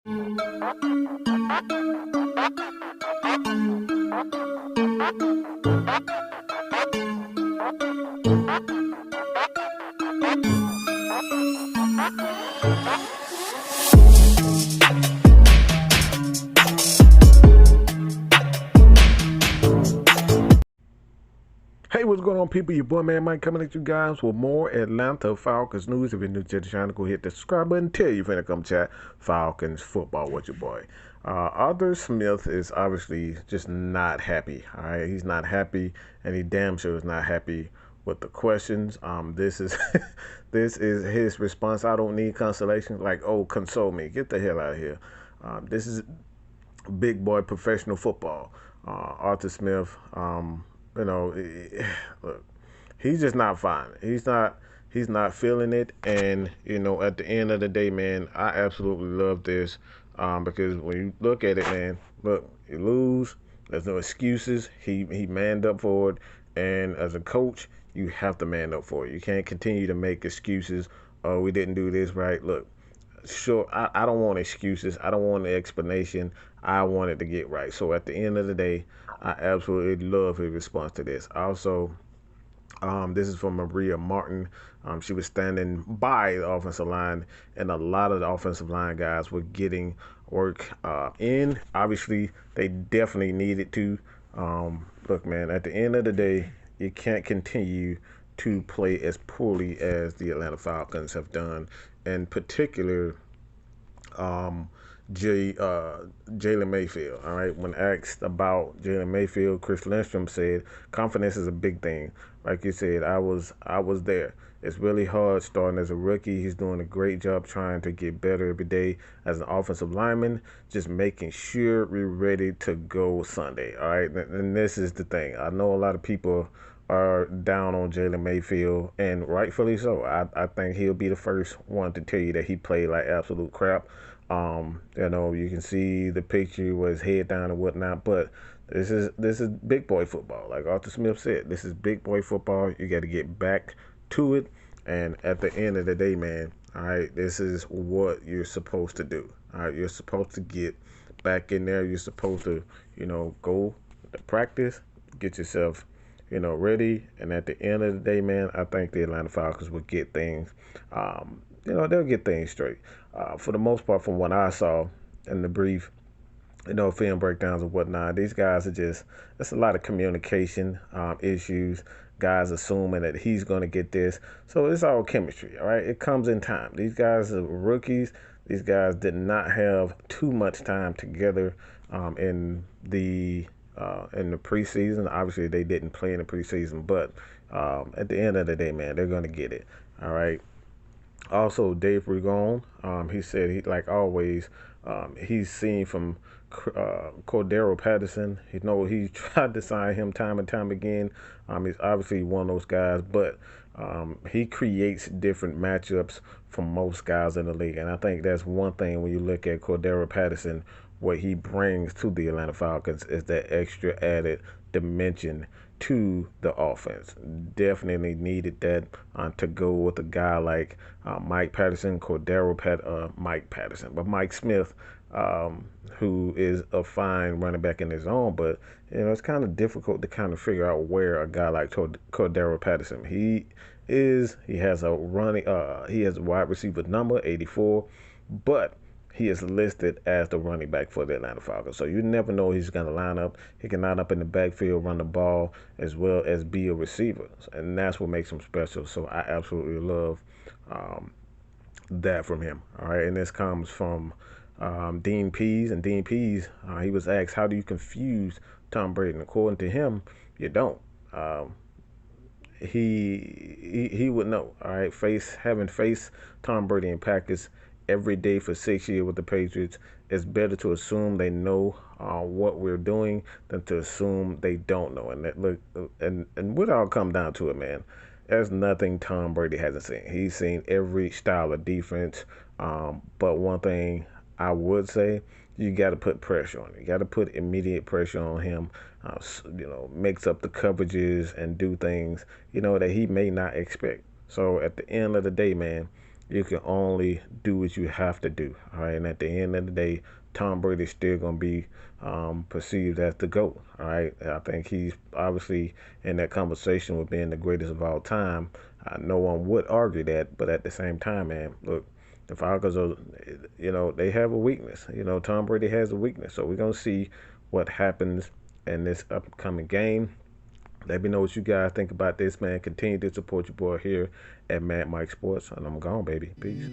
Hey, what's going on, people? Your boy, man, Mike, coming at you guys with more Atlanta Falcons news. If you're new to the channel, go hit the subscribe button. Tell you finna come chat Falcons football with your boy. Arthur Smith is obviously just not happy. All right, he's not happy, and he damn sure is not happy with the questions. This is this is his response. I don't need consolation. Like, oh, console me. Get the hell out of here. This is big boy professional football. Arthur Smith. Look, he's just not fine. He's not feeling it. And, at the end of the day, man, I absolutely love this because when you look at it, man, look, you lose. There's no excuses. He manned up for it. And as a coach, you have to man up for it. You can't continue to make excuses. Oh, we didn't do this right. Look, sure, I don't want excuses. I don't want an explanation. I want it to get right. So at the end of the day, I absolutely love his response to this. Also, this is from Maria Martin. She was standing by the offensive line, and a lot of the offensive line guys were getting work in. Obviously, they definitely needed to. Look, man, at the end of the day, you can't continue to play as poorly as the Atlanta Falcons have done. In particular, Jalen Mayfield. All right. When asked about Jalen Mayfield, Chris Lindstrom said confidence is a big thing. Like you said, I was there. It's really hard starting as a rookie. He's doing a great job trying to get better every day as an offensive lineman, just making sure we're ready to go Sunday. All right. And this is the thing. I know a lot of people are down on Jalen Mayfield, and rightfully so. I think he'll be the first one to tell you that he played like absolute crap. You can see the picture with his head down and whatnot, but this is big boy football. Like Arthur Smith said, this is big boy football. You got to get back to it, and at the end of the day, man, all right, this is what you're supposed to do. All right, you're supposed to get back in there. You're supposed to, go to practice, get yourself ready. And at the end of the day, man, I think the Atlanta Falcons will get things, they'll get things straight. For the most part, from what I saw in the brief, film breakdowns and whatnot, these guys are it's a lot of communication issues. Guys assuming that he's going to get this. So it's all chemistry, all right? It comes in time. These guys are rookies. These guys did not have too much time together in the preseason. Obviously, they didn't play in the preseason, but at the end of the day, man, they're going to get it. All right. Also, Dave Rigon, he said he, like always, he's seen from Cordero Patterson. He tried to sign him time and time again. He's obviously one of those guys, but he creates different matchups from most guys in the league. And I think that's one thing when you look at Cordero Patterson, what he brings to the Atlanta Falcons is that extra added dimension to the offense. Definitely needed that to go with a guy like Mike Patterson, Mike Patterson, but Mike Smith, who is a fine running back in his own, but it's kind of difficult to kind of figure out where a guy like Cordero Patterson he has a wide receiver number 84, but he is listed as the running back for the Atlanta Falcons. So you never know he's going to line up. He can line up in the backfield, run the ball, as well as be a receiver. And that's what makes him special. So I absolutely love that from him. All right. And this comes from Dean Pease. And Dean Pease, he was asked, how do you confuse Tom Brady? And according to him, you don't. He would know. All right. Having faced Tom Brady in practice every day for 6 years with the Patriots, it's better to assume they know what we're doing than to assume they don't know. And that look, and what all come down to it, man. There's nothing Tom Brady hasn't seen. He's seen every style of defense. But one thing I would say, you got to put pressure on him. You got to put immediate pressure on him. Mix up the coverages and do things that he may not expect. So at the end of the day, man, You can only do what you have to do. All right, and at the end of the day, Tom Brady is still going to be perceived as the GOAT. All right, I think he's obviously in that conversation with being the greatest of all time. No one would argue that, but at the same time, man, look, the Falcons are, they have a weakness. Tom Brady has a weakness. So we're going to see what happens in this upcoming game. Let me know what you guys think about this, man. Continue to support your boy here at Mad Mike Sports. And I'm gone, baby. Peace.